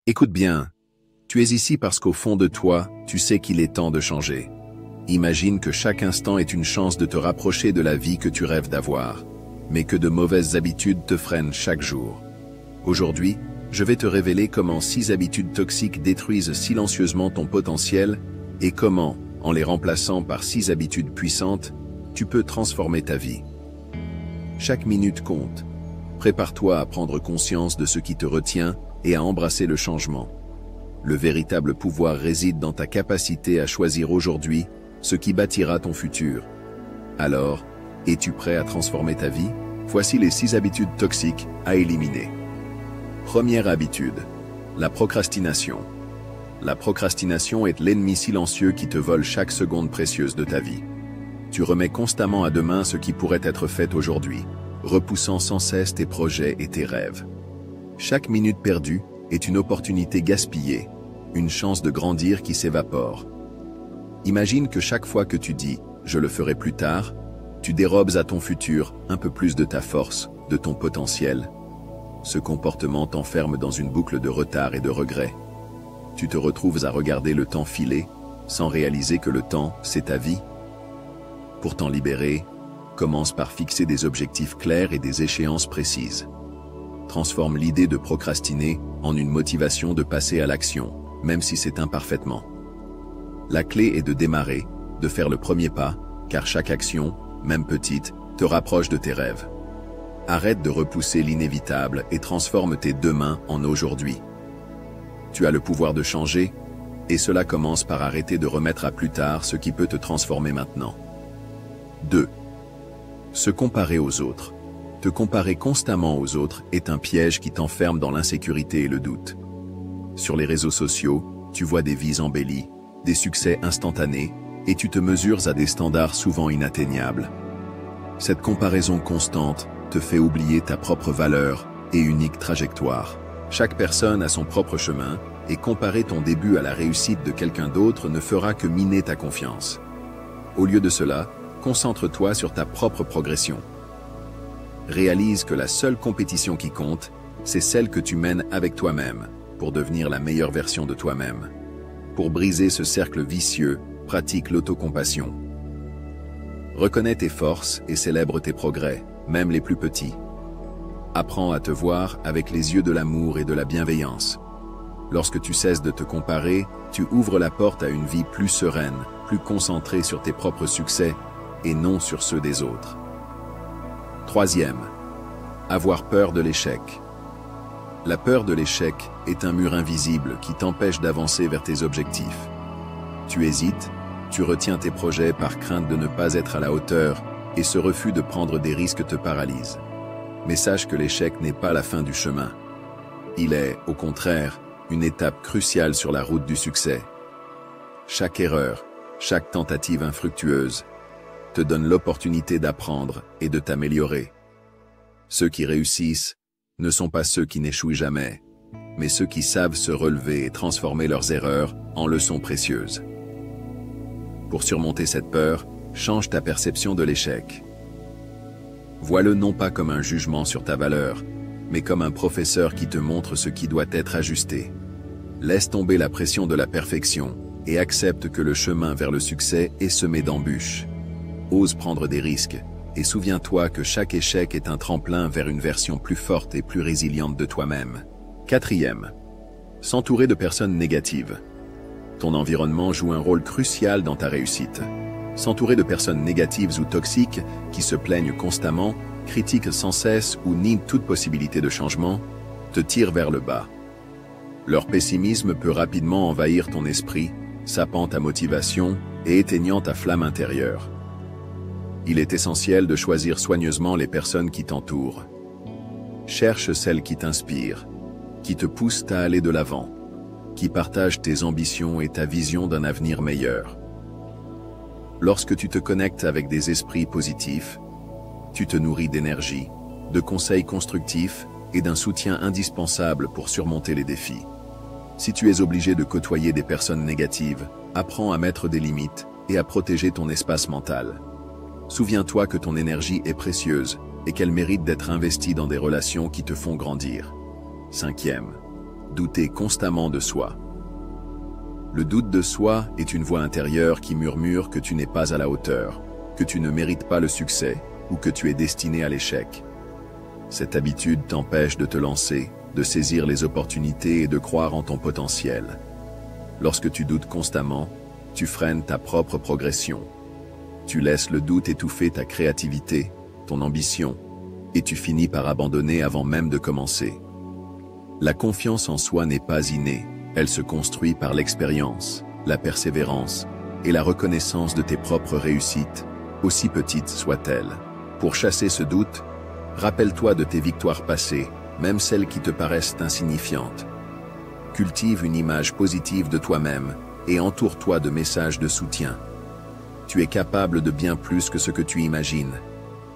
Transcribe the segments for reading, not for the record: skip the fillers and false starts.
Écoute bien, tu es ici parce qu'au fond de toi, tu sais qu'il est temps de changer. Imagine que chaque instant est une chance de te rapprocher de la vie que tu rêves d'avoir, mais que de mauvaises habitudes te freinent chaque jour. Aujourd'hui, je vais te révéler comment 6 habitudes toxiques détruisent silencieusement ton potentiel et comment, en les remplaçant par 6 habitudes puissantes, tu peux transformer ta vie. Chaque minute compte. Prépare-toi à prendre conscience de ce qui te retient et à embrasser le changement. Le véritable pouvoir réside dans ta capacité à choisir aujourd'hui ce qui bâtira ton futur. Alors, es-tu prêt à transformer ta vie? Voici les 6 habitudes toxiques à éliminer. Première habitude, la procrastination. La procrastination est l'ennemi silencieux qui te vole chaque seconde précieuse de ta vie. Tu remets constamment à demain ce qui pourrait être fait aujourd'hui, repoussant sans cesse tes projets et tes rêves. Chaque minute perdue est une opportunité gaspillée, une chance de grandir qui s'évapore. Imagine que chaque fois que tu dis « je le ferai plus tard », tu dérobes à ton futur un peu plus de ta force, de ton potentiel. Ce comportement t'enferme dans une boucle de retard et de regret. Tu te retrouves à regarder le temps filer, sans réaliser que le temps, c'est ta vie. Pour t'en libérer, commence par fixer des objectifs clairs et des échéances précises. Transforme l'idée de procrastiner en une motivation de passer à l'action, même si c'est imparfaitement. La clé est de démarrer, de faire le premier pas, car chaque action, même petite, te rapproche de tes rêves. Arrête de repousser l'inévitable et transforme tes demain en aujourd'hui. Tu as le pouvoir de changer, et cela commence par arrêter de remettre à plus tard ce qui peut te transformer maintenant. 2. Se comparer aux autres. Te comparer constamment aux autres est un piège qui t'enferme dans l'insécurité et le doute. Sur les réseaux sociaux, tu vois des vies embellies, des succès instantanés, et tu te mesures à des standards souvent inatteignables. Cette comparaison constante te fait oublier ta propre valeur et unique trajectoire. Chaque personne a son propre chemin, et comparer ton début à la réussite de quelqu'un d'autre ne fera que miner ta confiance. Au lieu de cela, concentre-toi sur ta propre progression. Réalise que la seule compétition qui compte, c'est celle que tu mènes avec toi-même, pour devenir la meilleure version de toi-même. Pour briser ce cercle vicieux, pratique l'autocompassion. Reconnais tes forces et célèbre tes progrès, même les plus petits. Apprends à te voir avec les yeux de l'amour et de la bienveillance. Lorsque tu cesses de te comparer, tu ouvres la porte à une vie plus sereine, plus concentrée sur tes propres succès et non sur ceux des autres. 3e, avoir peur de l'échec. La peur de l'échec est un mur invisible qui t'empêche d'avancer vers tes objectifs. Tu hésites, tu retiens tes projets par crainte de ne pas être à la hauteur et ce refus de prendre des risques te paralyse. Mais sache que l'échec n'est pas la fin du chemin. Il est, au contraire, une étape cruciale sur la route du succès. Chaque erreur, chaque tentative infructueuse, te donne l'opportunité d'apprendre et de t'améliorer. Ceux qui réussissent ne sont pas ceux qui n'échouent jamais, mais ceux qui savent se relever et transformer leurs erreurs en leçons précieuses. Pour surmonter cette peur, change ta perception de l'échec. Vois-le non pas comme un jugement sur ta valeur, mais comme un professeur qui te montre ce qui doit être ajusté. Laisse tomber la pression de la perfection et accepte que le chemin vers le succès est semé d'embûches. Ose prendre des risques et souviens-toi que chaque échec est un tremplin vers une version plus forte et plus résiliente de toi-même. 4e, s'entourer de personnes négatives. Ton environnement joue un rôle crucial dans ta réussite. S'entourer de personnes négatives ou toxiques qui se plaignent constamment, critiquent sans cesse ou nient toute possibilité de changement, te tire vers le bas. Leur pessimisme peut rapidement envahir ton esprit, sapant ta motivation et éteignant ta flamme intérieure. Il est essentiel de choisir soigneusement les personnes qui t'entourent. Cherche celles qui t'inspirent, qui te poussent à aller de l'avant, qui partagent tes ambitions et ta vision d'un avenir meilleur. Lorsque tu te connectes avec des esprits positifs, tu te nourris d'énergie, de conseils constructifs et d'un soutien indispensable pour surmonter les défis. Si tu es obligé de côtoyer des personnes négatives, apprends à mettre des limites et à protéger ton espace mental. Souviens-toi que ton énergie est précieuse et qu'elle mérite d'être investie dans des relations qui te font grandir. 5e, douter constamment de soi. Le doute de soi est une voix intérieure qui murmure que tu n'es pas à la hauteur, que tu ne mérites pas le succès ou que tu es destiné à l'échec. Cette habitude t'empêche de te lancer, de saisir les opportunités et de croire en ton potentiel. Lorsque tu doutes constamment, tu freines ta propre progression. Tu laisses le doute étouffer ta créativité, ton ambition, et tu finis par abandonner avant même de commencer. La confiance en soi n'est pas innée, elle se construit par l'expérience, la persévérance et la reconnaissance de tes propres réussites, aussi petites soient-elles. Pour chasser ce doute, rappelle-toi de tes victoires passées, même celles qui te paraissent insignifiantes. Cultive une image positive de toi-même et entoure-toi de messages de soutien. Tu es capable de bien plus que ce que tu imagines,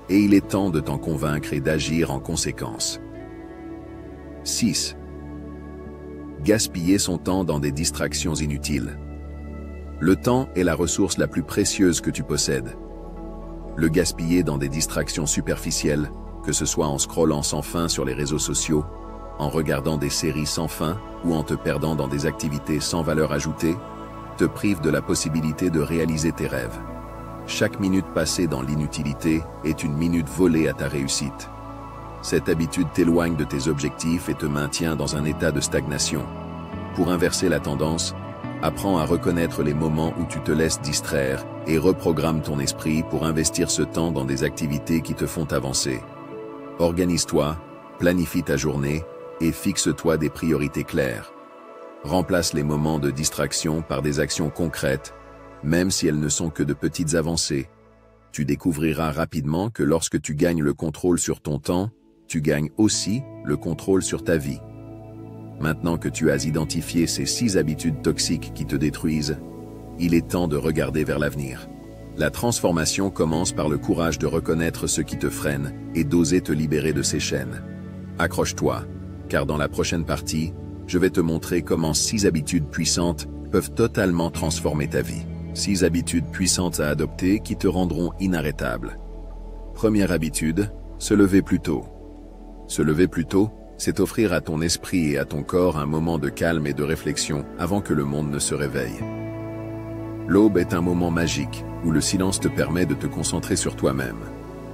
et il est temps de t'en convaincre et d'agir en conséquence. 6. Gaspiller son temps dans des distractions inutiles. Le temps est la ressource la plus précieuse que tu possèdes. Le gaspiller dans des distractions superficielles, que ce soit en scrollant sans fin sur les réseaux sociaux, en regardant des séries sans fin ou en te perdant dans des activités sans valeur ajoutée, te prive de la possibilité de réaliser tes rêves. Chaque minute passée dans l'inutilité est une minute volée à ta réussite. Cette habitude t'éloigne de tes objectifs et te maintient dans un état de stagnation. Pour inverser la tendance, apprends à reconnaître les moments où tu te laisses distraire et reprogramme ton esprit pour investir ce temps dans des activités qui te font avancer. Organise-toi, planifie ta journée et fixe-toi des priorités claires. Remplace les moments de distraction par des actions concrètes, même si elles ne sont que de petites avancées. Tu découvriras rapidement que lorsque tu gagnes le contrôle sur ton temps, tu gagnes aussi le contrôle sur ta vie. Maintenant que tu as identifié ces 6 habitudes toxiques qui te détruisent, il est temps de regarder vers l'avenir. La transformation commence par le courage de reconnaître ce qui te freine et d'oser te libérer de ces chaînes. Accroche-toi, car dans la prochaine partie, je vais te montrer comment 6 habitudes puissantes peuvent totalement transformer ta vie. 6 habitudes puissantes à adopter qui te rendront inarrêtable. Première habitude, se lever plus tôt. Se lever plus tôt, c'est offrir à ton esprit et à ton corps un moment de calme et de réflexion avant que le monde ne se réveille. L'aube est un moment magique où le silence te permet de te concentrer sur toi-même,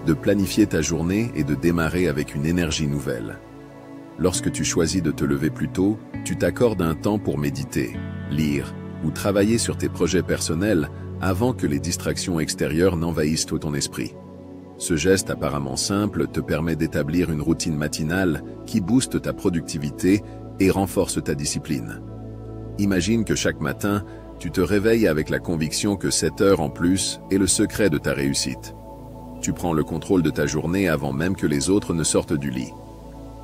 de planifier ta journée et de démarrer avec une énergie nouvelle. Lorsque tu choisis de te lever plus tôt, tu t'accordes un temps pour méditer, lire ou travailler sur tes projets personnels avant que les distractions extérieures n'envahissent tout ton esprit. Ce geste apparemment simple te permet d'établir une routine matinale qui booste ta productivité et renforce ta discipline. Imagine que chaque matin, tu te réveilles avec la conviction que 7 heures en plus est le secret de ta réussite. Tu prends le contrôle de ta journée avant même que les autres ne sortent du lit.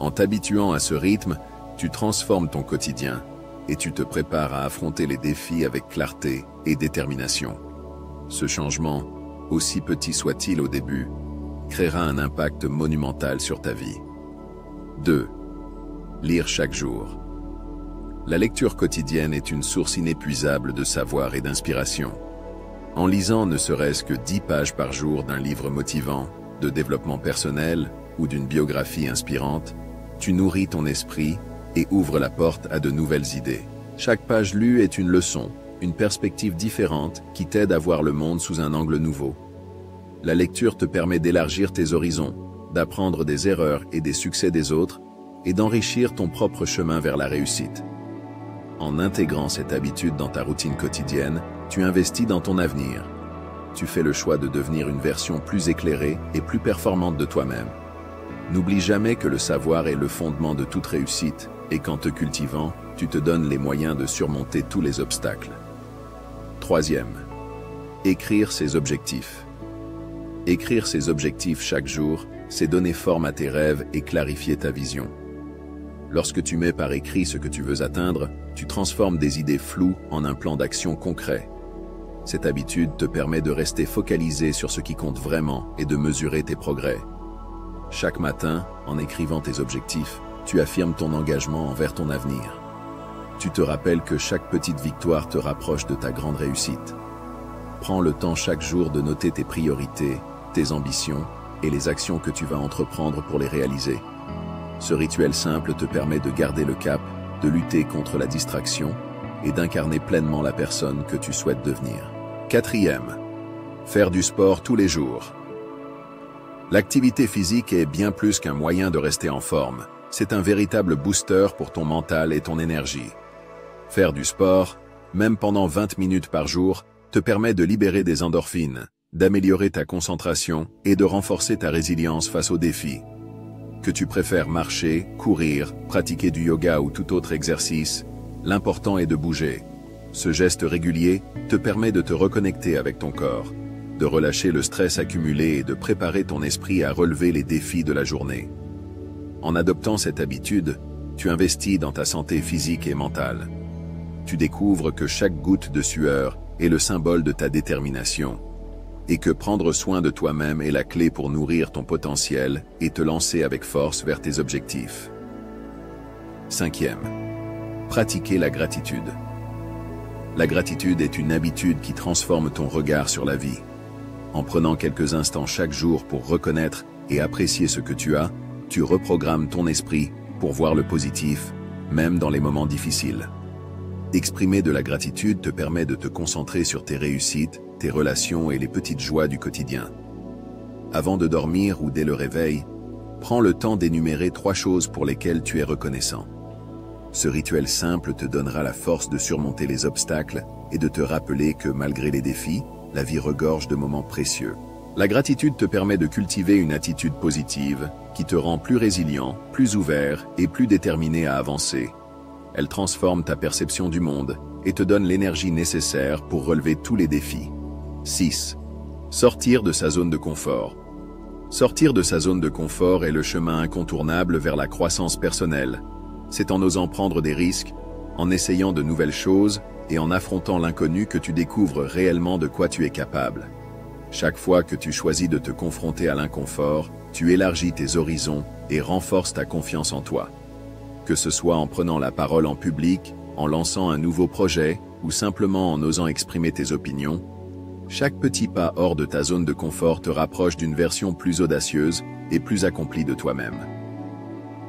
En t'habituant à ce rythme, tu transformes ton quotidien et tu te prépares à affronter les défis avec clarté et détermination. Ce changement, aussi petit soit-il au début, créera un impact monumental sur ta vie. 2. Lire chaque jour. La lecture quotidienne est une source inépuisable de savoir et d'inspiration. En lisant ne serait-ce que 10 pages par jour d'un livre motivant, de développement personnel ou d'une biographie inspirante, tu nourris ton esprit et ouvres la porte à de nouvelles idées. Chaque page lue est une leçon, une perspective différente qui t'aide à voir le monde sous un angle nouveau. La lecture te permet d'élargir tes horizons, d'apprendre des erreurs et des succès des autres, et d'enrichir ton propre chemin vers la réussite. En intégrant cette habitude dans ta routine quotidienne, tu investis dans ton avenir. Tu fais le choix de devenir une version plus éclairée et plus performante de toi-même. N'oublie jamais que le savoir est le fondement de toute réussite, et qu'en te cultivant, tu te donnes les moyens de surmonter tous les obstacles. 3. Écrire ses objectifs. Écrire ses objectifs chaque jour, c'est donner forme à tes rêves et clarifier ta vision. Lorsque tu mets par écrit ce que tu veux atteindre, tu transformes des idées floues en un plan d'action concret. Cette habitude te permet de rester focalisé sur ce qui compte vraiment et de mesurer tes progrès. Chaque matin, en écrivant tes objectifs, tu affirmes ton engagement envers ton avenir. Tu te rappelles que chaque petite victoire te rapproche de ta grande réussite. Prends le temps chaque jour de noter tes priorités, tes ambitions et les actions que tu vas entreprendre pour les réaliser. Ce rituel simple te permet de garder le cap de lutter contre la distraction et d'incarner pleinement la personne que tu souhaites devenir. 4e, faire du sport tous les jours. L'activité physique est bien plus qu'un moyen de rester en forme. C'est un véritable booster pour ton mental et ton énergie. Faire du sport, même pendant 20 minutes par jour, te permet de libérer des endorphines, d'améliorer ta concentration et de renforcer ta résilience face aux défis. Que tu préfères marcher, courir, pratiquer du yoga ou tout autre exercice, l'important est de bouger. Ce geste régulier te permet de te reconnecter avec ton corps, de relâcher le stress accumulé et de préparer ton esprit à relever les défis de la journée. En adoptant cette habitude, tu investis dans ta santé physique et mentale. Tu découvres que chaque goutte de sueur est le symbole de ta détermination, et que prendre soin de toi-même est la clé pour nourrir ton potentiel et te lancer avec force vers tes objectifs. 5e, pratiquer la gratitude. La gratitude est une habitude qui transforme ton regard sur la vie. En prenant quelques instants chaque jour pour reconnaître et apprécier ce que tu as, tu reprogrammes ton esprit pour voir le positif, même dans les moments difficiles. Exprimer de la gratitude te permet de te concentrer sur tes réussites, tes relations et les petites joies du quotidien. Avant de dormir ou dès le réveil, prends le temps d'énumérer 3 choses pour lesquelles tu es reconnaissant. Ce rituel simple te donnera la force de surmonter les obstacles et de te rappeler que malgré les défis, la vie regorge de moments précieux. La gratitude te permet de cultiver une attitude positive qui te rend plus résilient, plus ouvert et plus déterminé à avancer. Elle transforme ta perception du monde et te donne l'énergie nécessaire pour relever tous les défis. 6. Sortir de sa zone de confort. Sortir de sa zone de confort est le chemin incontournable vers la croissance personnelle. C'est en osant prendre des risques, en essayant de nouvelles choses et en affrontant l'inconnu que tu découvres réellement de quoi tu es capable. Chaque fois que tu choisis de te confronter à l'inconfort, tu élargis tes horizons et renforces ta confiance en toi. Que ce soit en prenant la parole en public, en lançant un nouveau projet ou simplement en osant exprimer tes opinions, chaque petit pas hors de ta zone de confort te rapproche d'une version plus audacieuse et plus accomplie de toi-même.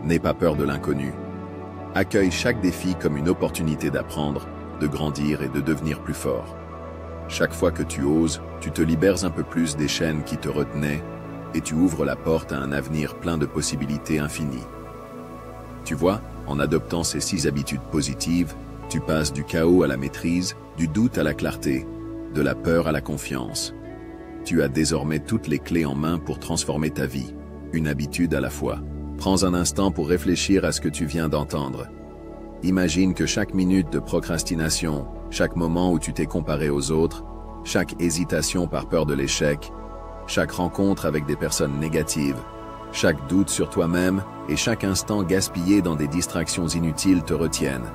N'aie pas peur de l'inconnu. Accueille chaque défi comme une opportunité d'apprendre, de grandir et de devenir plus fort. Chaque fois que tu oses, tu te libères un peu plus des chaînes qui te retenaient et tu ouvres la porte à un avenir plein de possibilités infinies. Tu vois, en adoptant ces 6 habitudes positives, tu passes du chaos à la maîtrise, du doute à la clarté, de la peur à la confiance. Tu as désormais toutes les clés en main pour transformer ta vie, une habitude à la fois. Prends un instant pour réfléchir à ce que tu viens d'entendre. Imagine que chaque minute de procrastination, chaque moment où tu t'es comparé aux autres, chaque hésitation par peur de l'échec, chaque rencontre avec des personnes négatives, chaque doute sur toi-même et chaque instant gaspillé dans des distractions inutiles te retiennent.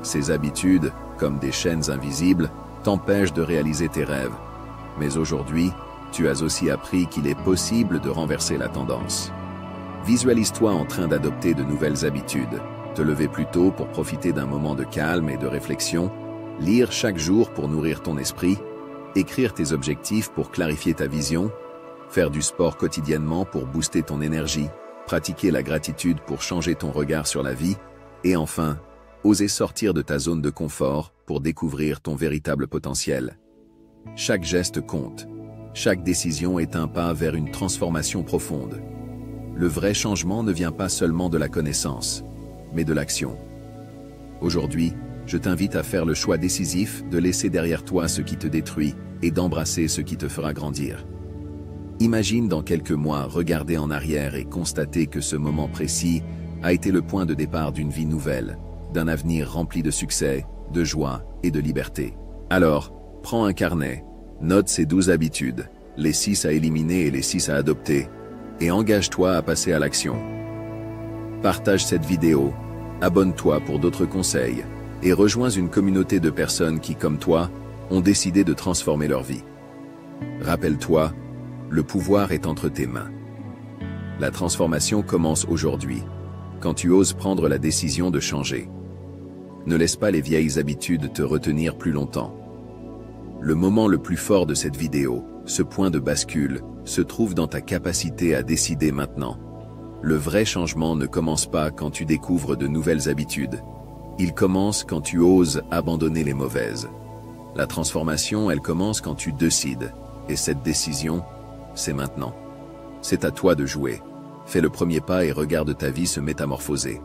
Ces habitudes, comme des chaînes invisibles, t'empêchent de réaliser tes rêves. Mais aujourd'hui, tu as aussi appris qu'il est possible de renverser la tendance. Visualise-toi en train d'adopter de nouvelles habitudes, te lever plus tôt pour profiter d'un moment de calme et de réflexion, lire chaque jour pour nourrir ton esprit, écrire tes objectifs pour clarifier ta vision, faire du sport quotidiennement pour booster ton énergie, pratiquer la gratitude pour changer ton regard sur la vie, et enfin, oser sortir de ta zone de confort pour découvrir ton véritable potentiel. Chaque geste compte. Chaque décision est un pas vers une transformation profonde. Le vrai changement ne vient pas seulement de la connaissance, mais de l'action. Aujourd'hui, je t'invite à faire le choix décisif de laisser derrière toi ce qui te détruit et d'embrasser ce qui te fera grandir. Imagine dans quelques mois regarder en arrière et constater que ce moment précis a été le point de départ d'une vie nouvelle, d'un avenir rempli de succès, de joie et de liberté. Alors, prends un carnet, note ces 12 habitudes, les 6 à éliminer et les 6 à adopter, et engage-toi à passer à l'action. Partage cette vidéo, abonne-toi pour d'autres conseils, et rejoins une communauté de personnes qui, comme toi, ont décidé de transformer leur vie. Rappelle-toi, le pouvoir est entre tes mains. La transformation commence aujourd'hui, quand tu oses prendre la décision de changer. Ne laisse pas les vieilles habitudes te retenir plus longtemps. Le moment le plus fort de cette vidéo, ce point de bascule, se trouve dans ta capacité à décider maintenant. Le vrai changement ne commence pas quand tu découvres de nouvelles habitudes. Il commence quand tu oses abandonner les mauvaises. La transformation, elle commence quand tu décides. Et cette décision, c'est maintenant. C'est à toi de jouer. Fais le premier pas et regarde ta vie se métamorphoser.